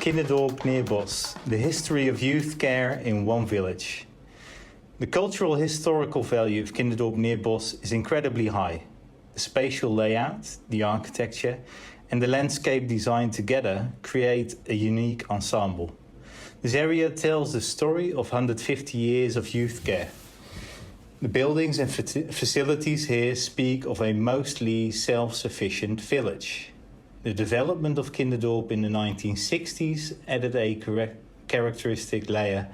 Kinderdorp, Neerbosch, the history of youth care in one village. The cultural historical value of Kinderdorp Neerbosch is incredibly high. The spatial layout, the architecture, and the landscape design together create a unique ensemble. This area tells the story of 150 years of youth care. The buildings and facilities here speak of a mostly self-sufficient village. The development of Kinderdorp in the 1960s added a characteristic layer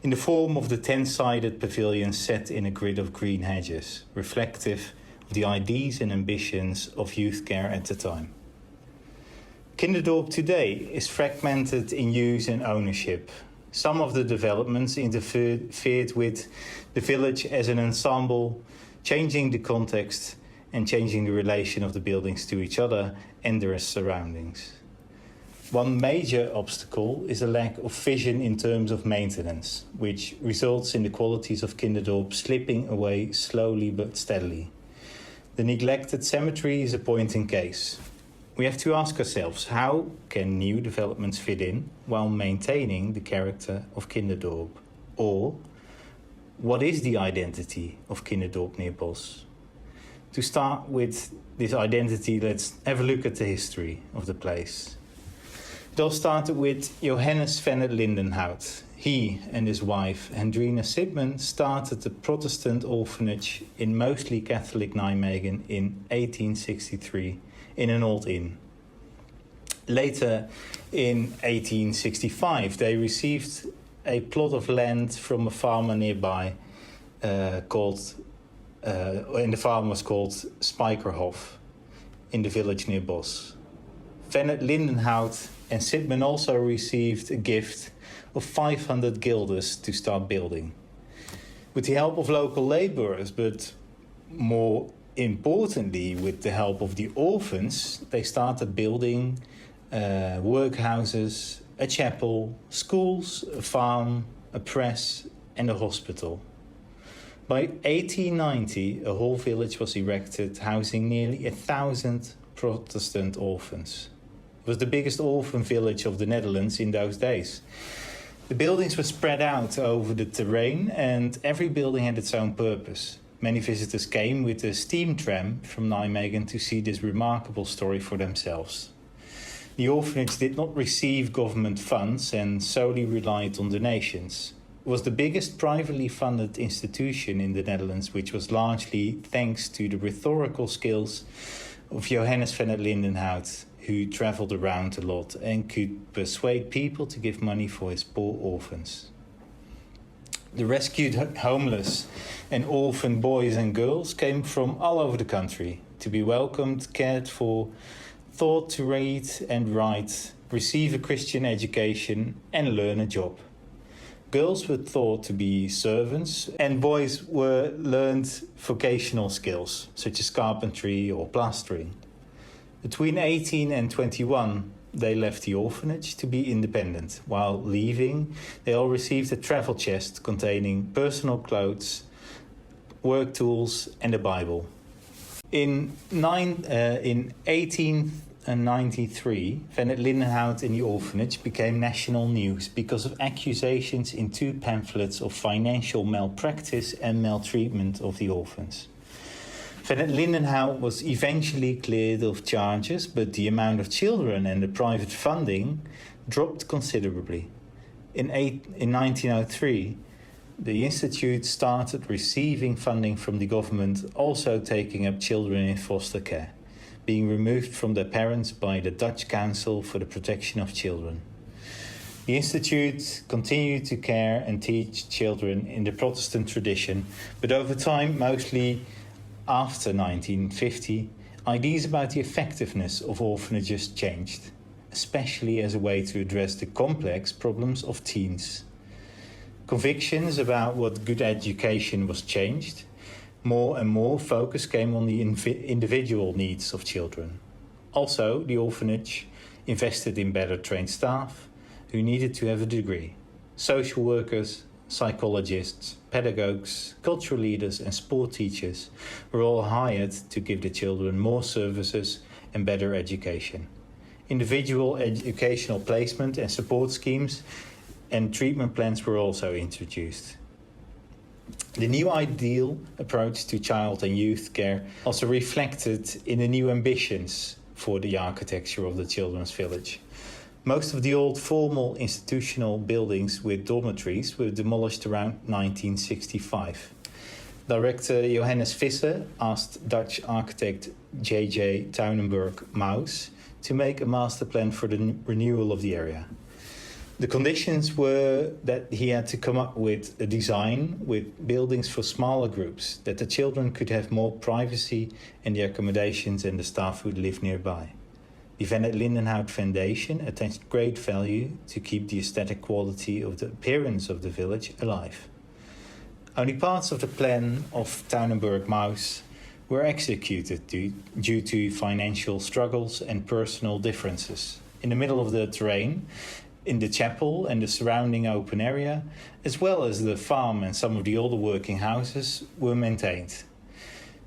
in the form of the 10-sided pavilion set in a grid of green hedges, reflective of the ideas and ambitions of youth care at the time. Kinderdorp today is fragmented in use and ownership. Some of the developments interfered with the village as an ensemble, changing the context and changing the relation of the buildings to each other and their surroundings. One major obstacle is a lack of vision in terms of maintenance, which results in the qualities of Kinderdorp slipping away slowly but steadily. The neglected cemetery is a point in case. We have to ask ourselves, how can new developments fit in while maintaining the character of Kinderdorp? Or, what is the identity of Kinderdorp Neerbosch? To start with this identity, let's have a look at the history of the place. It all started with Johannes van het Lindenhout. He and his wife, Hendrina Sipman, started the Protestant orphanage in mostly Catholic Nijmegen in 1863 in an old inn. Later, in 1865, they received a plot of land from a farmer nearby and the farm was called Spijkerhof in the village Neerbosch. Van het Lindenhout and Sipman also received a gift of 500 guilders to start building. With the help of local laborers, but more importantly with the help of the orphans, they started building workhouses, a chapel, schools, a farm, a press and a hospital. By 1890, a whole village was erected, housing nearly 1,000 Protestant orphans. It was the biggest orphan village of the Netherlands in those days. The buildings were spread out over the terrain and every building had its own purpose. Many visitors came with a steam tram from Nijmegen to see this remarkable story for themselves. The orphanage did not receive government funds and solely relied on donations. It was the biggest privately funded institution in the Netherlands, which was largely thanks to the rhetorical skills of Johannes van het Lindenhout, who travelled around a lot and could persuade people to give money for his poor orphans. The rescued homeless and orphan boys and girls came from all over the country to be welcomed, cared for, taught to read and write, receive a Christian education and learn a job. Girls were thought to be servants and boys were learned vocational skills such as carpentry or plastering. Between 18 and 21, they left the orphanage to be independent. While leaving, they all received a travel chest containing personal clothes, work tools and a Bible. In 1893, Van het Lindenhout in the orphanage became national news because of accusations in 2 pamphlets of financial malpractice and maltreatment of the orphans. Van het Lindenhout was eventually cleared of charges, but the amount of children and the private funding dropped considerably. In 1903, the institute started receiving funding from the government, also taking up children in foster care, being removed from their parents by the Dutch Council for the Protection of Children. The institute continued to care and teach children in the Protestant tradition, but over time, mostly after 1950, ideas about the effectiveness of orphanages changed, especially as a way to address the complex problems of teens. Convictions about what good education was changed. More and more focus came on the individual needs of children. Also, the orphanage invested in better trained staff who needed to have a degree. Social workers, psychologists, pedagogues, cultural leaders and sport teachers were all hired to give the children more services and better education. Individual educational placement and support schemes and treatment plans were also introduced. The new ideal approach to child and youth care also reflected in the new ambitions for the architecture of the children's village. Most of the old formal institutional buildings with dormitories were demolished around 1965. Director Johannes Visser asked Dutch architect J.J. Tuinenberg-Maus to make a master plan for the renewal of the area. The conditions were that he had to come up with a design with buildings for smaller groups, that the children could have more privacy and the accommodations and the staff would live nearby. The Van het Lindenhout Foundation attached great value to keep the aesthetic quality of the appearance of the village alive. Only parts of the plan of Tuinenberg-Maus were executed due to financial struggles and personal differences. In the middle of the terrain, in the chapel and the surrounding open area, as well as the farm and some of the older working houses, were maintained.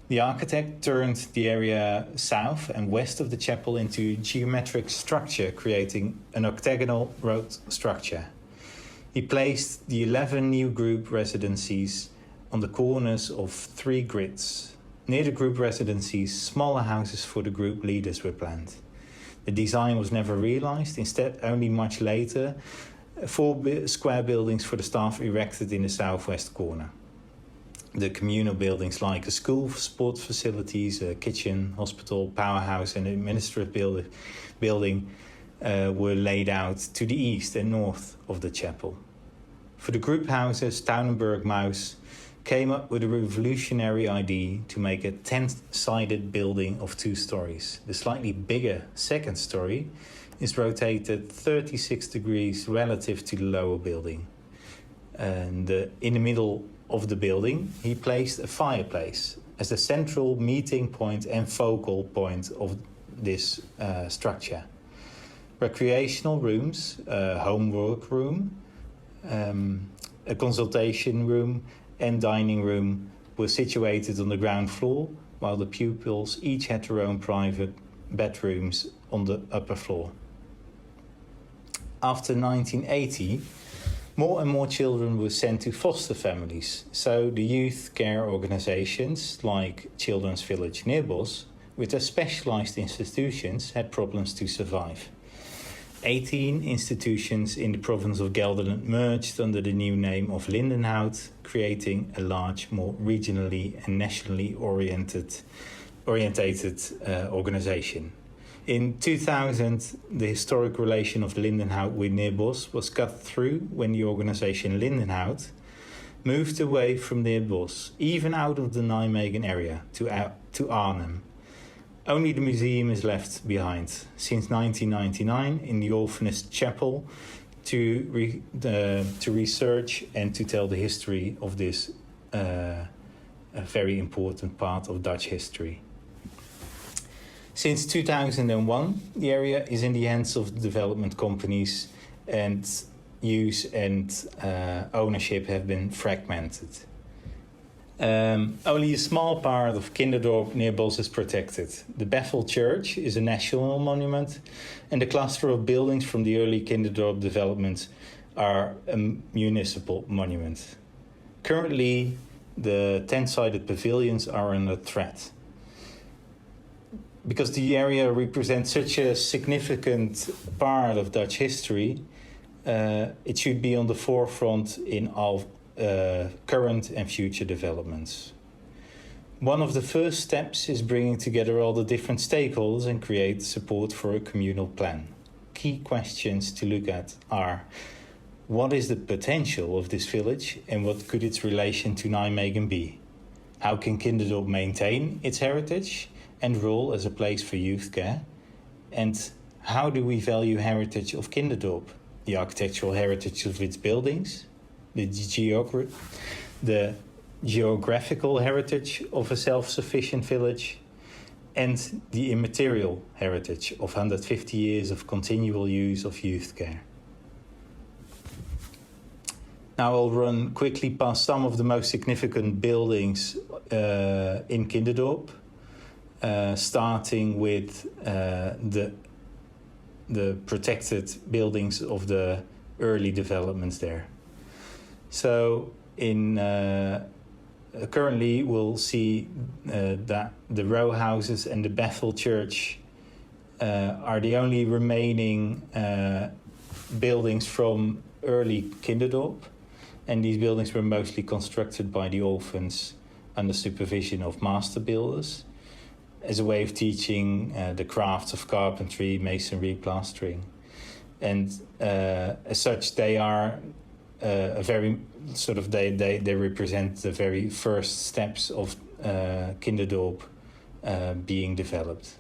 The architect turned the area south and west of the chapel into a geometric structure, creating an octagonal road structure. He placed the 11 new group residencies on the corners of 3 grids. Near the group residencies, smaller houses for the group leaders were planned. The design was never realized. Instead, only much later, 4 square buildings for the staff erected in the southwest corner. The communal buildings like a school, sports facilities, a kitchen, hospital, powerhouse and administrative building were laid out to the east and north of the chapel. For the group houses, Tuinenberg-Maus came up with a revolutionary idea to make a 10-sided building of 2 stories. The slightly bigger second story is rotated 36 degrees relative to the lower building. And in the middle of the building, he placed a fireplace as the central meeting point and focal point of this structure. Recreational rooms, a homework room, a consultation room and dining room were situated on the ground floor, while the pupils each had their own private bedrooms on the upper floor. After 1980, more and more children were sent to foster families, so the youth care organizations like Children's Village Neerbosch, with their specialized institutions, had problems to survive. 18 institutions in the province of Gelderland merged under the new name of Lindenhout, creating a large, more regionally and nationally orientated organization. In 2000, the historic relation of Lindenhout with Neerbosch was cut through when the organization Lindenhout moved away from Neerbosch, even out of the Nijmegen area, to Arnhem. Only the museum is left behind since 1999 in the Orphanist Chapel to research and to tell the history of this a very important part of Dutch history. Since 2001, the area is in the hands of development companies, and use and ownership have been fragmented. Only a small part of Kinderdorp Neerbosch is protected. The Bethel Church is a national monument, and the cluster of buildings from the early Kinderdorp development are a municipal monument. Currently, the 10-sided pavilions are under threat. Because the area represents such a significant part of Dutch history, it should be on the forefront in all current and future developments. One of the first steps is bringing together all the different stakeholders and create support for a communal plan. Key questions to look at are: what is the potential of this village and what could its relation to Nijmegen be? How can Kinderdorp maintain its heritage and role as a place for youth care? And how do we value heritage of Kinderdorp? The architectural heritage of its buildings, the geographical heritage of a self-sufficient village, and the immaterial heritage of 150 years of continual use of youth care. Now I'll run quickly past some of the most significant buildings in Kinderdorp, starting with the the protected buildings of the early developments there. So currently we'll see that the row houses and the Bethel Church are the only remaining buildings from early Kinderdorp, and these buildings were mostly constructed by the orphans under supervision of master builders as a way of teaching the crafts of carpentry, masonry, plastering. And as such, they are a very sort of, they represent the very first steps of Kinderdorp being developed.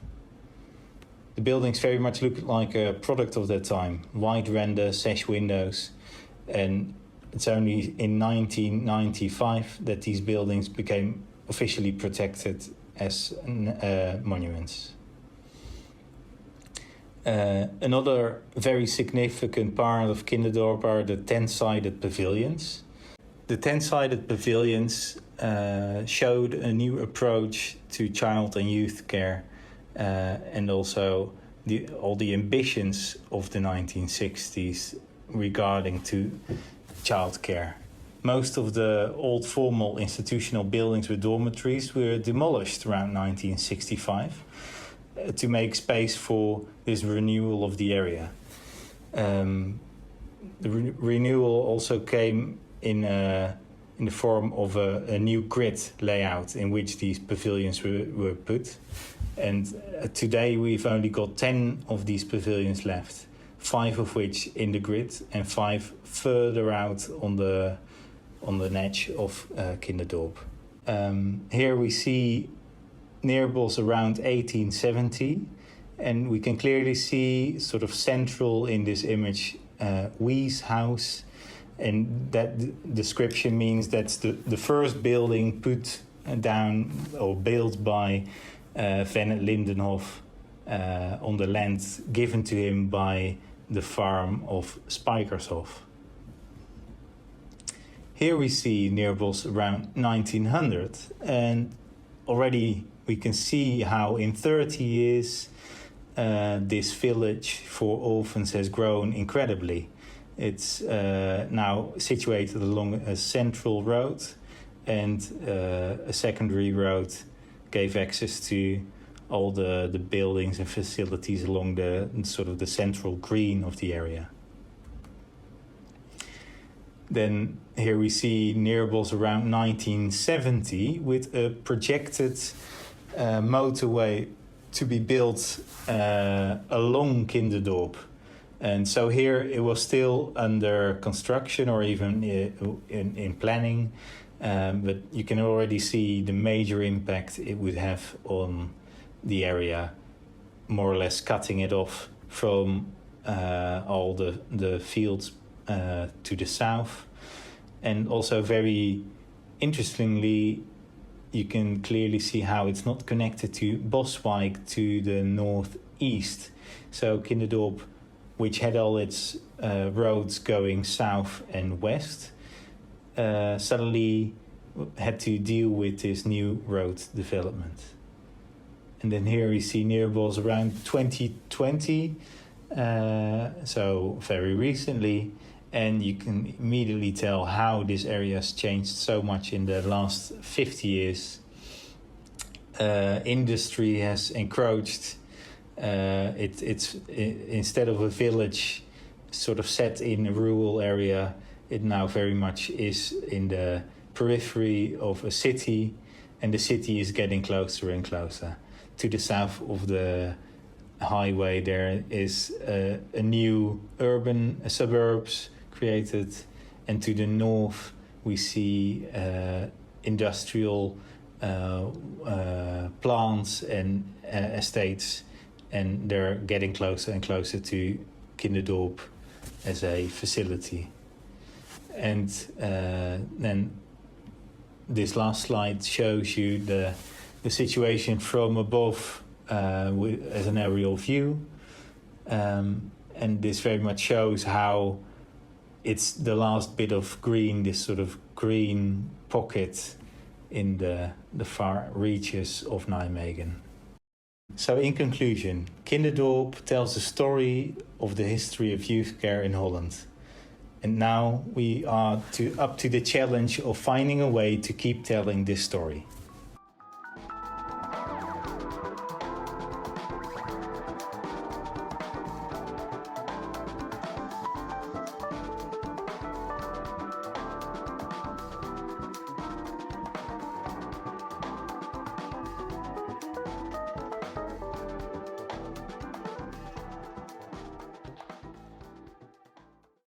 The buildings very much look like a product of that time. White render, sash windows, and it's only in 1995 that these buildings became officially protected as monuments. Another very significant part of Kinderdorp are the 10-sided pavilions. The 10-sided pavilions showed a new approach to child and youth care, and also all the ambitions of the 1960s regarding to childcare. Most of the old formal institutional buildings with dormitories were demolished around 1965 to make space for this renewal of the area. The renewal also came in the form of a new grid layout in which these pavilions were put. And today we've only got 10 of these pavilions left, 5 of which in the grid and 5 further out on the edge of Kinderdorp. Here we see Neerbosch around 1870, and we can clearly see sort of central in this image Wie's house, and that description means that's the first building put down or built by Van Lindenhof on the land given to him by the farm of Spijkershof. Here we see Neerbosch around 1900, and already we can see how in 30 years this village for orphans has grown incredibly. It's now situated along a central road, and a secondary road gave access to all the buildings and facilities along the sort of the central green of the area. Then here we see Neerbosch around 1970 with a projected motorway to be built along Kinderdorp. And so here it was still under construction or even in planning, but you can already see the major impact it would have on the area, more or less cutting it off from all the fields to the south. And also very interestingly, you can clearly see how it's not connected to Boswijk to the northeast. So Kinderdorp, which had all its roads going south and west, suddenly had to deal with this new road development. And then here we see Neerbosch around 2020, so very recently, and you can immediately tell how this area has changed so much in the last 50 years. Industry has encroached. It's instead of a village sort of set in a rural area, it now very much is in the periphery of a city, and the city is getting closer and closer. To the south of the highway there is a new urban suburbs created, and to the north we see industrial plants and estates, and they're getting closer and closer to Kinderdorp as a facility. And then this last slide shows you the situation from above as an aerial view, and this very much shows how it's the last bit of green, this sort of green pocket in the far reaches of Nijmegen. So in conclusion, Kinderdorp tells the story of the history of youth care in Holland. And now we are up to the challenge of finding a way to keep telling this story.